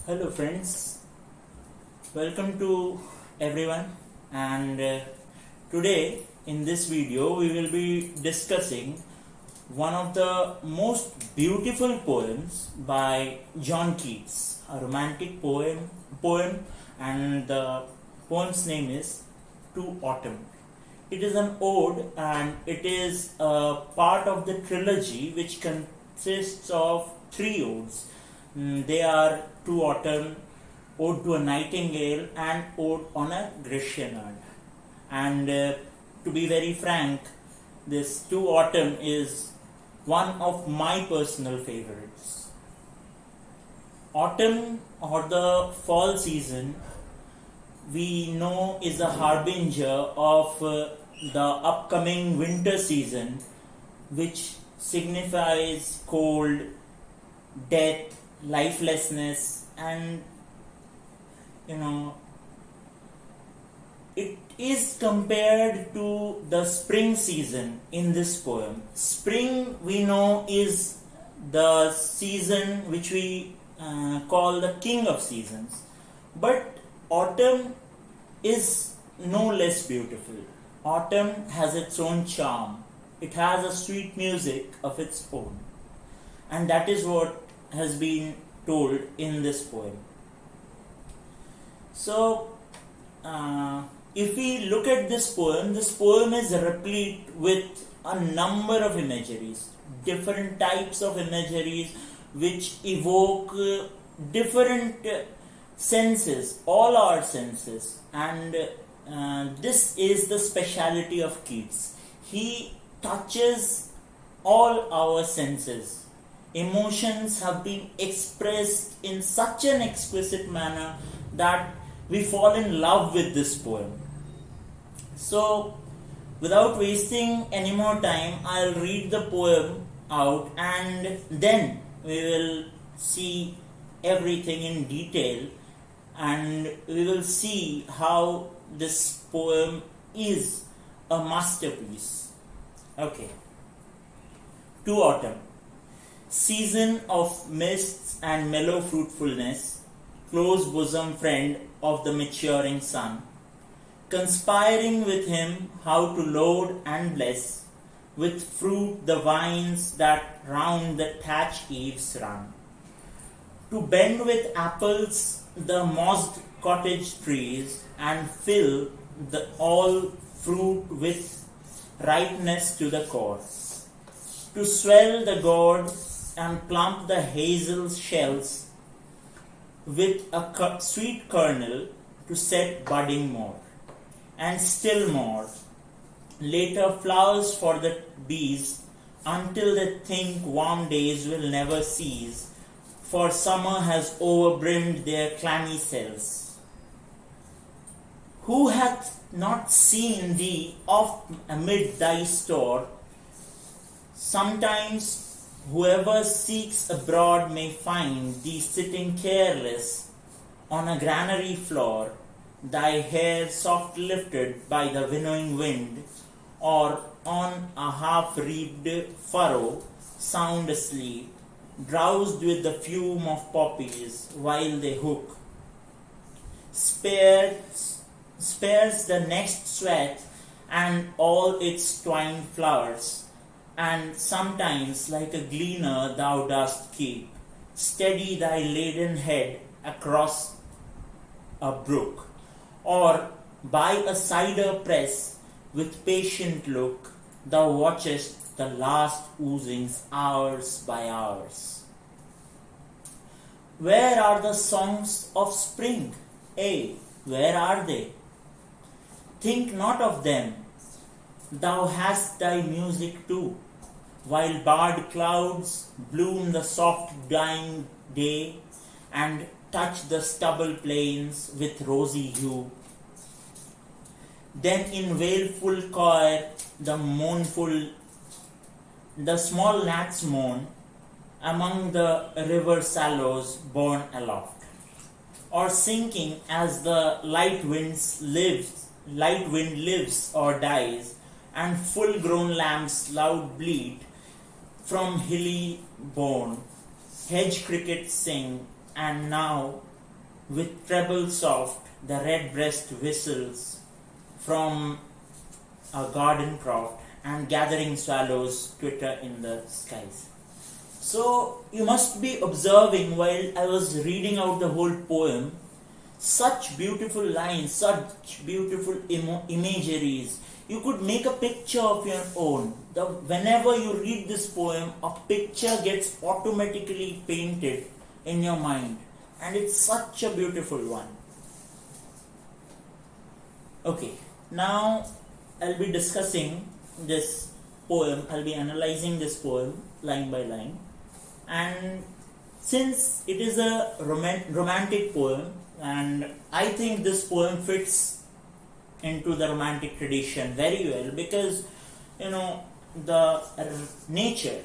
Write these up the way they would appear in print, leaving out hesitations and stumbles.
Hello friends, welcome to everyone, and today in this video we will be discussing one of the most beautiful poems by John Keats, a romantic poem, and the poem's name is To Autumn. It is an ode and it is a part of the trilogy which consists of three odes. They are To Autumn, Ode to a Nightingale, and Ode on a Grecian. And to be very frank, this To Autumn is one of my personal favorites. Autumn or the fall season, we know, is a harbinger of the upcoming winter season, which signifies cold, death, lifelessness, and it is compared to the spring season in this poem. Spring, we know, is the season which we call the king of seasons, but autumn is no less beautiful. Autumn has its own charm. It has a sweet music of its own, and that is what has been told in this poem. So, if we look at this poem is replete with a number of imageries, different types of imageries which evoke different senses, all our senses, and this is the speciality of Keats. He touches all our senses. Emotions have been expressed in such an exquisite manner that we fall in love with this poem. So, without wasting any more time, I'll read the poem out and then we will see everything in detail and we will see how this poem is a masterpiece. Okay. To Autumn. Season of mists and mellow fruitfulness, close bosom friend of the maturing sun, conspiring with him how to load and bless with fruit the vines that round the thatched eaves run, to bend with apples the mossed cottage trees and fill the all fruit with ripeness to the core, to swell the gourd and plump the hazel shells with a sweet kernel to set budding more, and still more, later flowers for the bees, until they think warm days will never cease, for summer has overbrimmed their clammy cells. Who hath not seen thee oft amid thy store? Sometimes whoever seeks abroad may find thee sitting careless on a granary floor, thy hair soft lifted by the winnowing wind, or on a half-reaped furrow, sound asleep, drowsed with the fume of poppies while they hook. Spares the next sweat and all its twined flowers, and sometimes like a gleaner thou dost keep steady thy laden head across a brook, or by a cider press with patient look thou watchest the last oozings hours by hours. Where are the songs of spring? Where are they? Think not of them. Thou hast thy music too, while barred clouds bloom the soft dying day and touch the stubble plains with rosy hue. Then in wailful choir the small gnats moan among the river sallows borne aloft, or sinking as the light wind lives or dies, and full-grown lambs loud bleat from hilly bourne, hedge crickets sing, and now with treble soft, the red breast whistles from a garden croft, and gathering swallows twitter in the skies. So you must be observing while I was reading out the whole poem, such beautiful lines, such beautiful imageries. You could make a picture of your own. Whenever you read this poem, a picture gets automatically painted in your mind, and it's such a beautiful one. Okay, now I'll be discussing this poem, I'll be analyzing this poem line by line. And since it is a romantic poem, and I think this poem fits into the romantic tradition very well, because the nature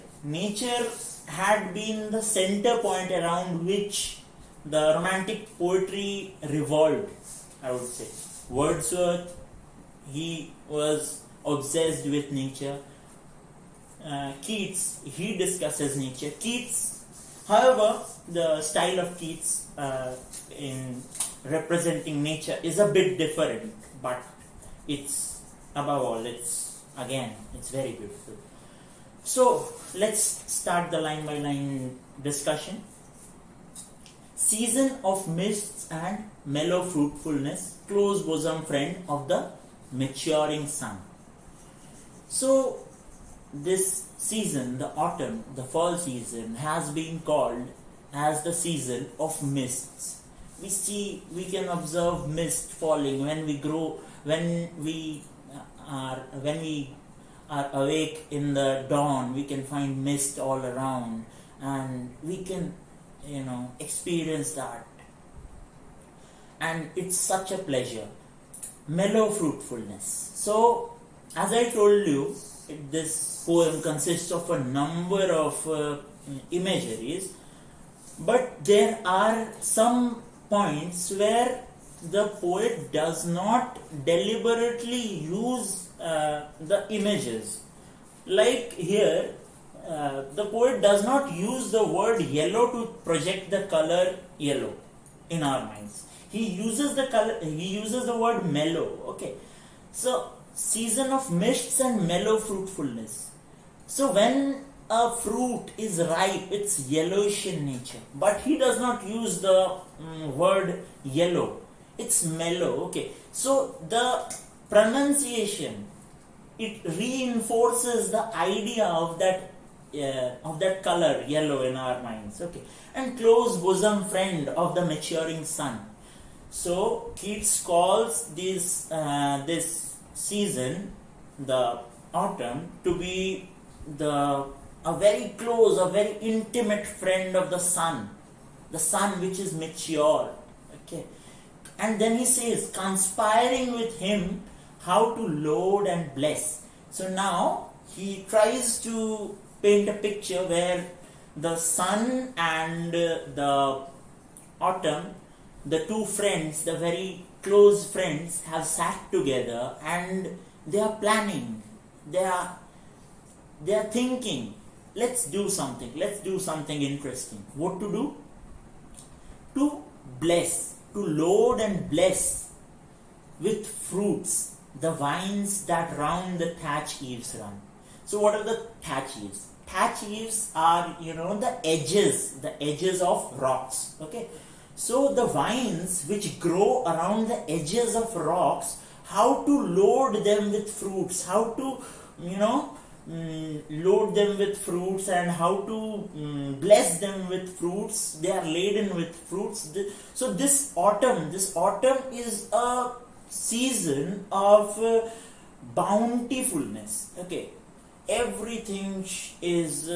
had been the center point around which the romantic poetry revolved, I would say. Wordsworth, he was obsessed with nature. Keats, he discusses nature. Keats, however, the style of Keats in representing nature is a bit different, but it's above all, it's very beautiful. So let's start the line by line discussion. Season of mists and mellow fruitfulness, close bosom friend of the maturing sun. So this season, the autumn, the fall season, has been called as the season of mists. We can observe mist falling when we are awake in the dawn. We can find mist all around, and we can experience that, and it's such a pleasure. Mellow fruitfulness. So as I told you, this poem consists of a number of imageries, but there are some points where the poet does not deliberately use the images. Like here, the poet does not use the word yellow to project the color yellow in our minds. He uses the word mellow. Okay, so season of mists and mellow fruitfulness. So when a fruit is ripe, it's yellowish in nature, but he does not use the word yellow. It's mellow. Okay, so the pronunciation, it reinforces the idea of that color yellow in our minds. Okay, and close bosom friend of the maturing sun. So Keats calls this season, the autumn, to be a very close, a very intimate friend of the sun which is mature. Okay, and then he says, conspiring with him how to load and bless. So now he tries to paint a picture where the sun and the autumn, the two friends, the very close friends, have sat together and they are planning. They are thinking, let's do something interesting. What to do? To bless, to load and bless with fruits the vines that round the thatch eaves run. So what are the thatch eaves? Thatch eaves are, the edges of rocks. Okay, so the vines which grow around the edges of rocks, how to load them with fruits, how to load them with fruits, and how to bless them with fruits. They are laden with fruits. So this autumn is a season of bountifulness. Okay, everything is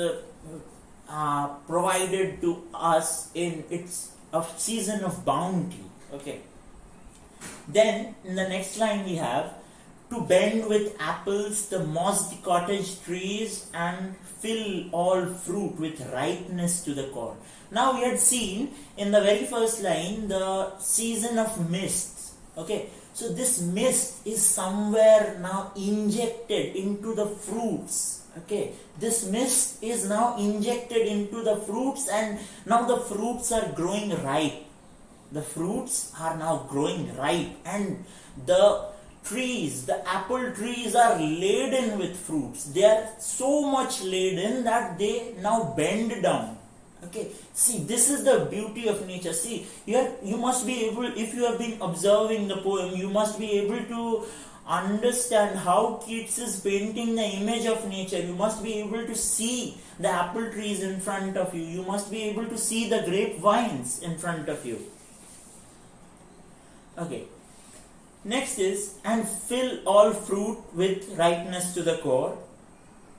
provided to us in its a season of bounty. Okay, then in the next line we have, to bend with apples the mossed cottage trees and fill all fruit with ripeness to the core. Now we had seen in the very first line the season of mists. Okay, so this mist is somewhere now injected into the fruits. Okay, this mist is now injected into the fruits, and now the fruits are growing ripe. the fruits are now growing ripe, and the trees, the apple trees are laden with fruits. They are so much laden that they now bend down. Okay, see, this is the beauty of nature. See, here you must be able, if you have been observing the poem, you must be able to understand how Keats is painting the image of nature. You must be able to see the apple trees in front of you. You must be able to see the grapevines in front of you. Okay. Next is, and fill all fruit with ripeness to the core,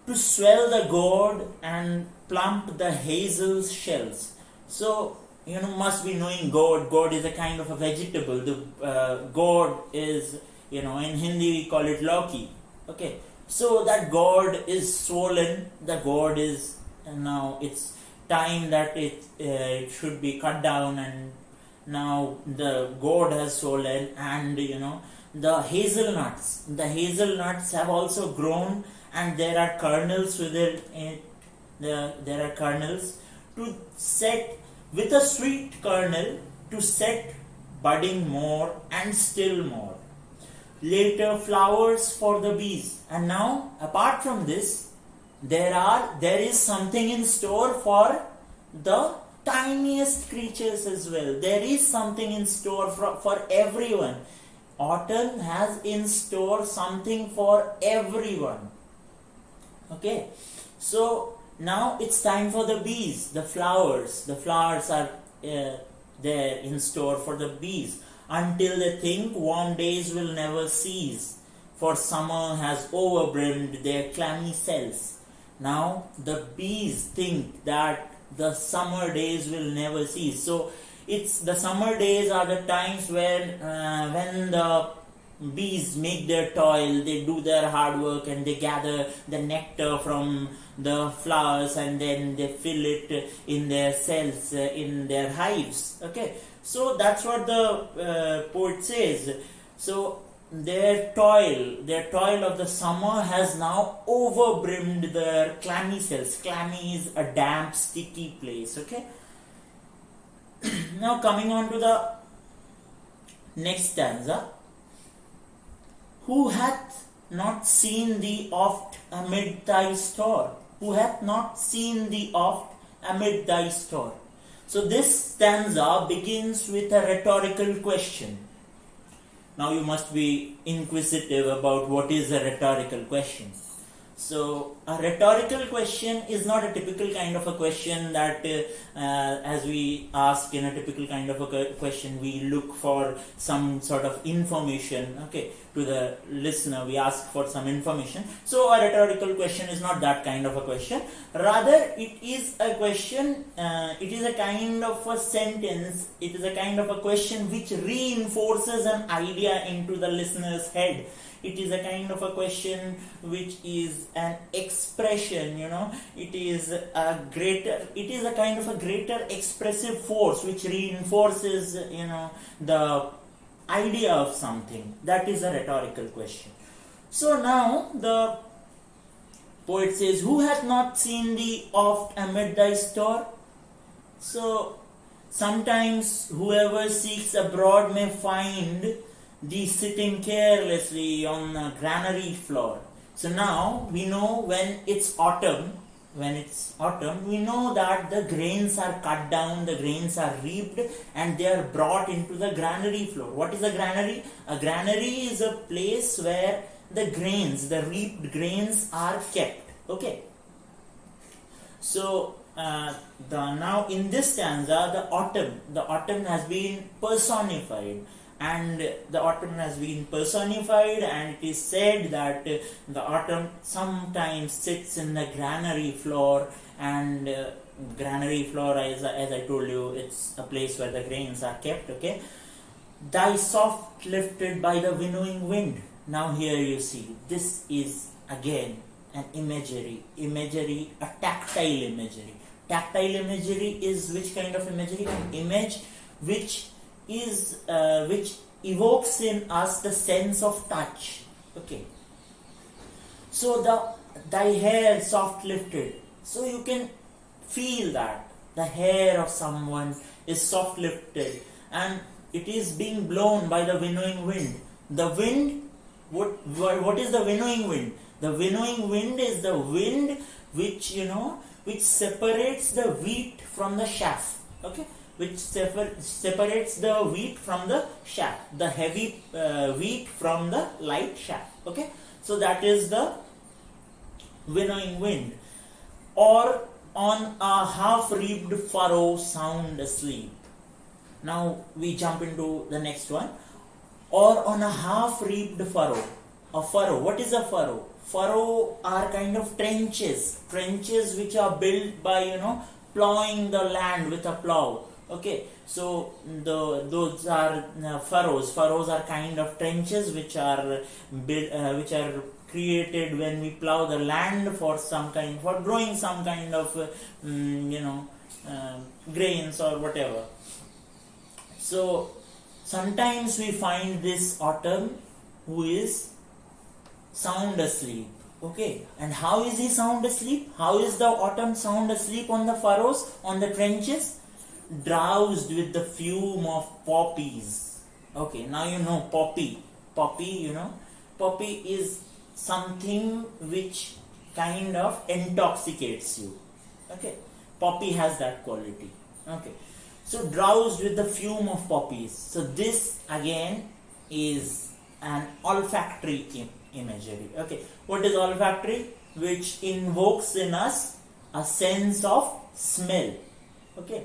to swell the gourd and plump the hazel's shells. So, must be knowing gourd. Gourd is a kind of a vegetable. The gourd is, in Hindi we call it lauki. Okay. So that gourd is swollen. The gourd is, now it's time that it should be cut down, and now the gourd has swollen, and the hazelnuts have also grown, and there are kernels within it. There are kernels to set, with a sweet kernel to set budding more and still more. Later flowers for the bees. And now, apart from this, there is something in store for the tiniest creatures as well. There is something in store for everyone. Autumn has in store something for everyone. Okay, so now it's time for the bees, the flowers. The flowers are there in store for the bees, until they think warm days will never cease, for summer has overbrimmed their clammy cells. Now the bees think that the summer days will never cease. So it's the summer days are the times when the bees make their toil, they do their hard work, and they gather the nectar from the flowers, and then they fill it in their cells, in their hives. Okay, so that's what the poet says. So their toil of the summer has now overbrimmed their clammy cells. Clammy is a damp, sticky place. Okay. Now coming on to the next stanza. Who hath not seen thee oft amid thy store? Who hath not seen thee oft amid thy store? So this stanza begins with a rhetorical question. Now you must be inquisitive about what is a rhetorical question. So a rhetorical question is not a typical kind of a question that as we ask in a typical kind of a question, we look for some sort of information, okay, to the listener. We ask for some information. So a rhetorical question is not that kind of a question. Rather, it is a question, it is a kind of a sentence, it is a kind of a question which reinforces an idea into the listener's head. It is a kind of a question which is an expression, it is a kind of a greater expressive force which reinforces, the idea of something. That is a rhetorical question. So now the poet says, who hath not seen thee oft amid thy store? So sometimes whoever seeks abroad may find thee sitting carelessly on a granary floor. So now we know when it's autumn, we know that the grains are cut down, the grains are reaped, and they are brought into the granary floor. What is a granary? A granary is a place where the reaped grains are kept. Okay. So now in this stanza, the autumn has been personified. And the autumn has been personified, and it is said that the autumn sometimes sits in the granary floor, and granary floor, as I told you, it's a place where the grains are kept. Okay, thy soft lifted by the winnowing wind. Now here you see, this is again an imagery, a tactile imagery. Tactile imagery is which kind of imagery? An image which evokes in us the sense of touch. Okay. So thy hair soft lifted. So you can feel that the hair of someone is soft lifted, and it is being blown by the winnowing wind. The wind, what is the winnowing wind? The winnowing wind is the wind which, which separates the wheat from the chaff. Okay, which separates the wheat from the chaff, the heavy wheat from the light chaff. Okay, so that is the winnowing wind. Or on a half-reaped furrow sound asleep. Now we jump into the next one. Or on a half-reaped furrow. A furrow. What is a furrow? Furrow are kind of trenches which are built by plowing the land with a plow. Okay, so those are furrows. Furrows are kind of trenches which are created when we plow the land for growing some kind of grains or whatever. So sometimes we find this autumn who is sound asleep. Okay, and how is he sound asleep? How is the autumn sound asleep on the furrows, on the trenches? Drowsed with the fume of poppies. Okay, now you know poppy. Poppy is something which kind of intoxicates you. Okay, poppy has that quality. Okay, so drowsed with the fume of poppies. So this again is an olfactory imagery. Okay, what is olfactory? Which invokes in us a sense of smell. Okay,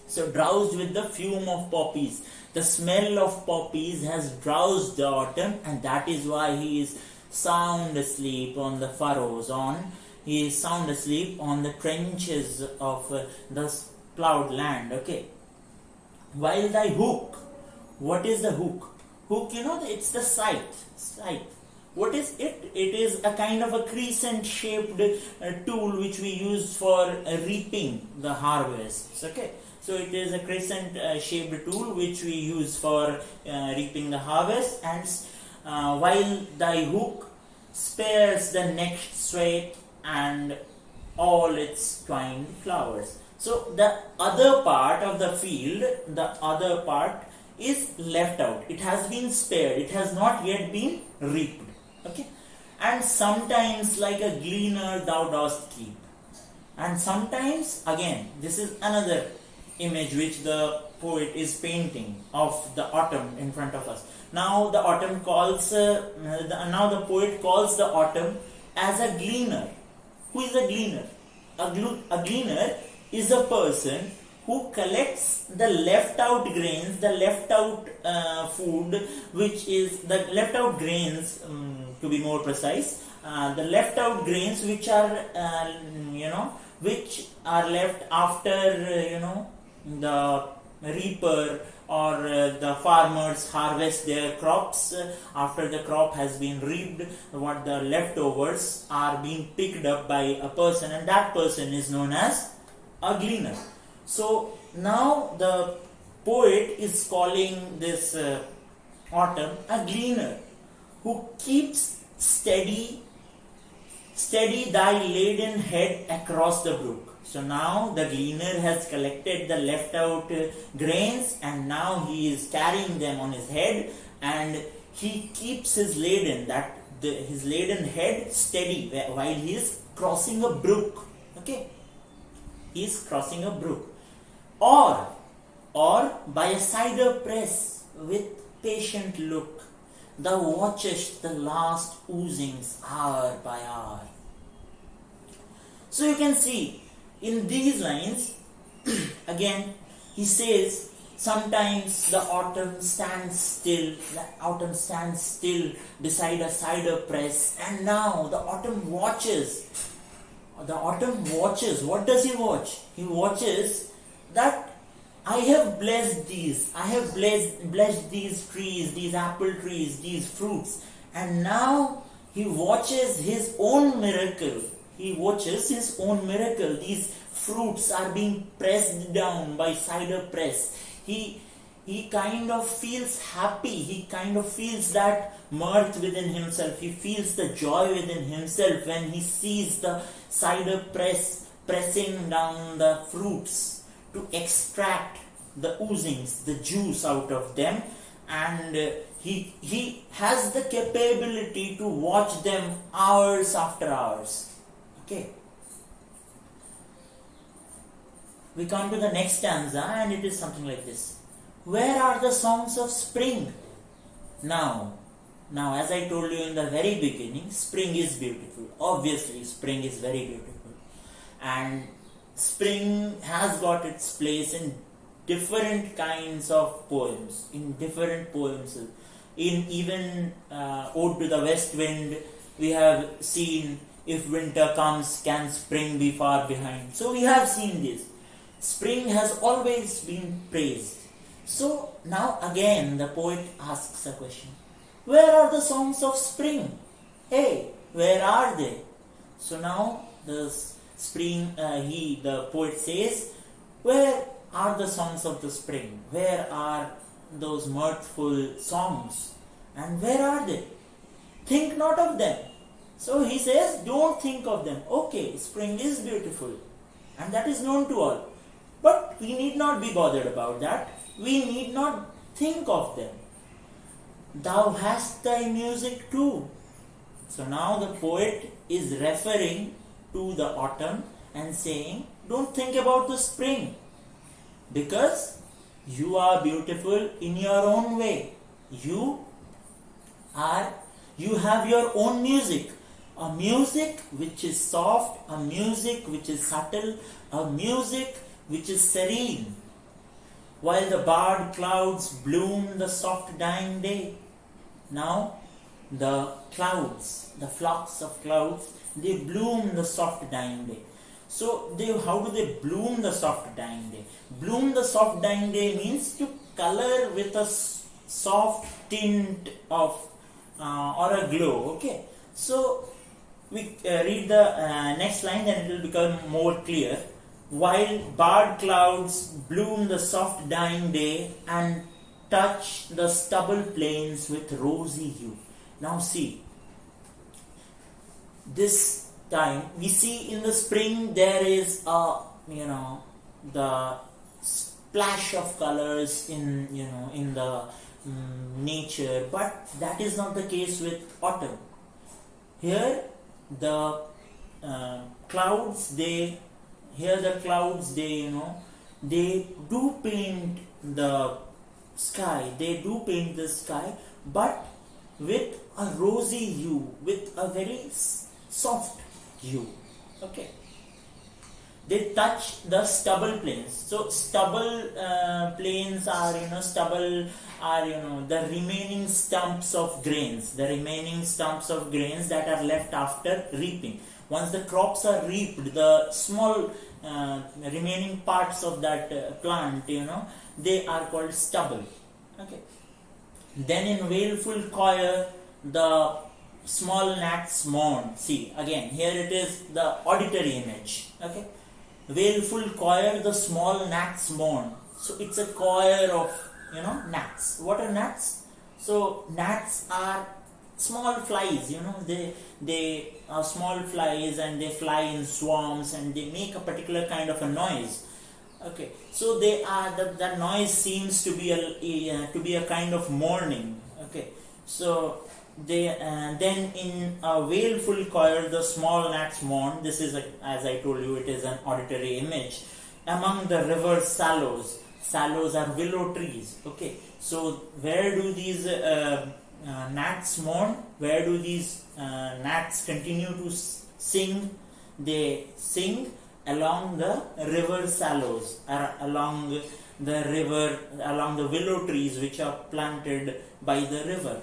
so drowsed with the fume of poppies. The smell of poppies has drowsed the autumn, and that is why he is sound asleep on the furrows. He is sound asleep on the trenches of the plowed land. Okay. While thy hook, what is the hook? Hook, it's the scythe. What is it? It is a kind of a crescent shaped tool which we use for reaping the harvests. Okay. So it is a crescent shaped tool which we use for reaping the harvest. And while thy hook spares the next sweat and all its twined flowers. So the other part of the field, the other part is left out. It has been spared. It has not yet been reaped. Okay. And sometimes like a gleaner thou dost keep. And sometimes, again, this is another image which the poet is painting of the autumn in front of us. Now the poet calls the autumn as a gleaner. Who is a gleaner? A gleaner is a person who collects the left out grains, the left out food, which is the left out grains, to be more precise, the left out grains which are left after the reaper or the farmers harvest their crops. After the crop has been reaped, what the leftovers are being picked up by a person, and that person is known as a gleaner. So now the poet is calling this autumn a gleaner who keeps steady thy laden head across the brook. So now the gleaner has collected the left out grains, and now he is carrying them on his head, and he keeps his laden head steady while he is crossing a brook. Okay, he is crossing a brook. Or by a cider press with patient look, thou watchest the last oozings hour by hour. So you can see in these lines, again, he says, sometimes the autumn stands still beside a cider press, and now the autumn watches. What does he watch? He watches that I have blessed these. I have blessed these trees, these apple trees, these fruits. And now he watches his own miracle. These fruits are being pressed down by cider press. He kind of feels happy. He kind of feels that mirth within himself. He feels the joy within himself when he sees the cider press pressing down the fruits to extract the oozings, the juice out of them, and he has the capability to watch them hours after hours. Okay. We come to the next stanza, and it is something like this. Where are the songs of spring? Now, as I told you in the very beginning, spring is beautiful. Obviously, spring is very beautiful. And spring has got its place in different kinds of poems, in different poems. In even Ode to the West Wind, we have seen, if winter comes, can spring be far behind? So we have seen this. Spring has always been praised. So now again the poet asks a question. Where are the songs of spring? Hey, where are they? So now the poet says, where are the songs of the spring? Where are those mirthful songs? And where are they? Think not of them. So he says, don't think of them. Okay, spring is beautiful, and that is known to all. But we need not be bothered about that. We need not think of them. Thou hast thy music too. So now the poet is referring to the autumn and saying, don't think about the spring, because you are beautiful in your own way. You have your own music. A music which is soft, a music which is subtle, a music which is serene. While the barred clouds bloom the soft dying day. Now the clouds, the flocks of clouds, they bloom the soft dying day. So how do they bloom the soft dying day? Bloom the soft dying day means to color with a soft tint of or a glow. Okay, so we read the next line, then it will become more clear. While barred clouds bloom the soft dying day and touch the stubble plains with rosy hue. Now see, this time we see in the spring there is the splash of colors in the nature, but that is not the case with autumn. Here the clouds they do paint the sky, but with a rosy hue, with a very soft hue. Okay, they touch the stubble plains. So stubble plains are the remaining stumps of grains, that are left after reaping. Once the crops are reaped, the small remaining parts of that plant, they are called stubble. Okay. Then in wailful choir, the small gnats mourn. See, again, here it is the auditory image. Okay. Wailful choir, the small gnats mourn. So it's a choir of, gnats. What are gnats? So gnats are small flies, they are small flies, and they fly in swarms, and they make a particular kind of a noise. Okay, so they are that noise seems to be a kind of mourning. Okay, so they then in a wailful choir the small gnats mourn. This is as I told you, it is an auditory image. Among the river sallows are willow trees. Okay, so where do these gnats mourn? Where do these gnats continue to sing? They sing along the river sallows, along the willow trees which are planted by the river.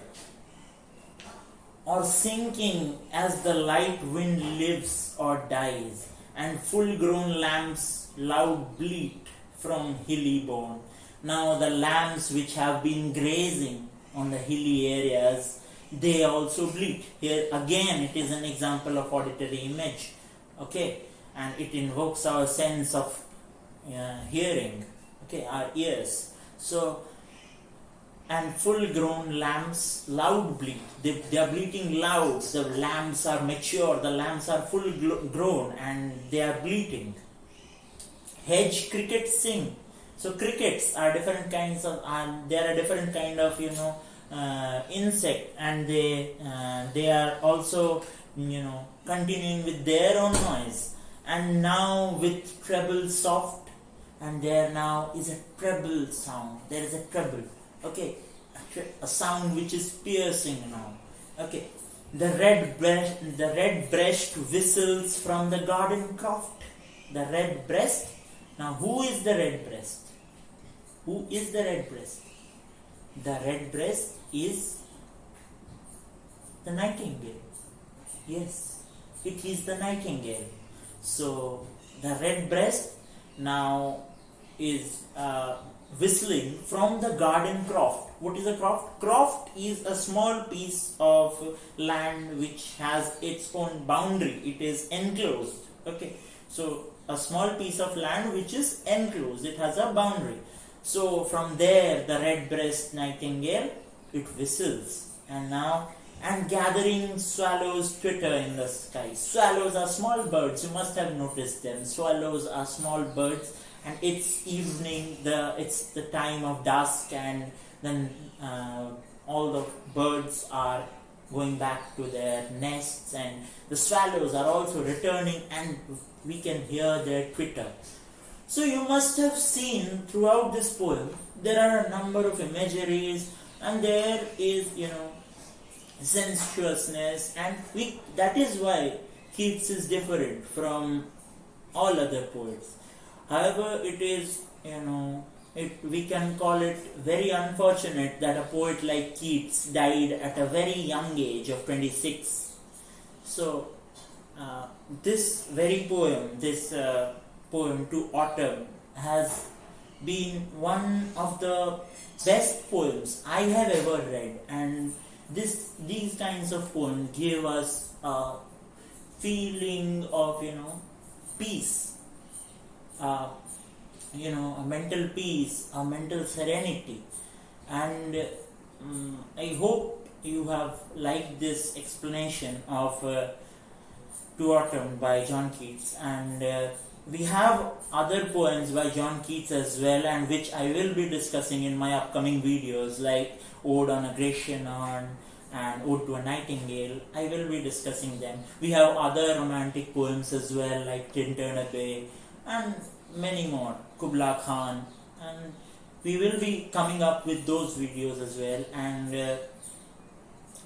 Or sinking as the light wind lives or dies, and full-grown lambs loud bleat from hilly bourne. Now the lambs which have been grazing on the hilly areas, they also bleat. Here again it is an example of auditory image. Okay, and it invokes our sense of hearing. Okay, our ears. So, and full-grown lambs loud bleat. They are bleating loud. The lambs are mature. The lambs are full-grown and they are bleating. Hedge crickets sing. So crickets are different kinds of, there are different kind of insect, and they are also continuing with their own noise. And now with treble soft, and there now is a treble sound. There is a treble, okay, a sound which is piercing now. Okay, the red breast whistles from the garden croft. The red breast. Now, who is the red breast? Who is the red breast? The red breast is the nightingale. Yes, it is the nightingale. So the red breast now is whistling from the garden croft. What is a croft? Croft is a small piece of land which has its own boundary. It is enclosed. Okay, so a small piece of land which is enclosed. It has a boundary. So from there, the red-breast nightingale, it whistles, and gathering swallows twitter in the sky. Swallows are small birds. You must have noticed them. Swallows are small birds, and it's evening. It's the time of dusk, and then all the birds are going back to their nests, and the swallows are also returning, and we can hear their twitter. So you must have seen throughout this poem, there are a number of imageries, and there is, sensuousness, and that is why Keats is different from all other poets. However, it is, we can call it very unfortunate that a poet like Keats died at a very young age of 26. So, this very poem, poem To Autumn, has been one of the best poems I have ever read, and these kinds of poems give us a feeling of peace, a mental peace, a mental serenity, and I hope you have liked this explanation of To Autumn by John Keats, and we have other poems by John Keats as well, and which I will be discussing in my upcoming videos, like Ode on a Grecian Urn and Ode to a Nightingale. I will be discussing them. We have other romantic poems as well, like Tintern and many more, Kubla Khan, and we will be coming up with those videos as well. And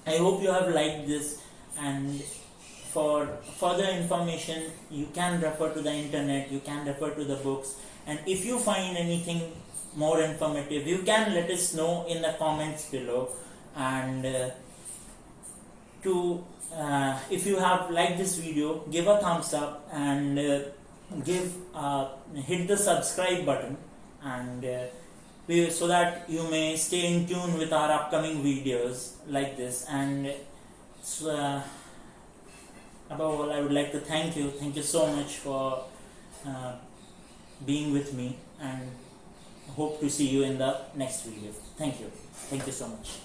I hope you have liked this, and for further information, you can refer to the internet, you can refer to the books, and if you find anything more informative, you can let us know in the comments below. And if you have liked this video, give a thumbs up, and hit the subscribe button, and so that you may stay in tune with our upcoming videos like this. And above all, I would like to thank you so much for being with me, and hope to see you in the next video. Thank you so much.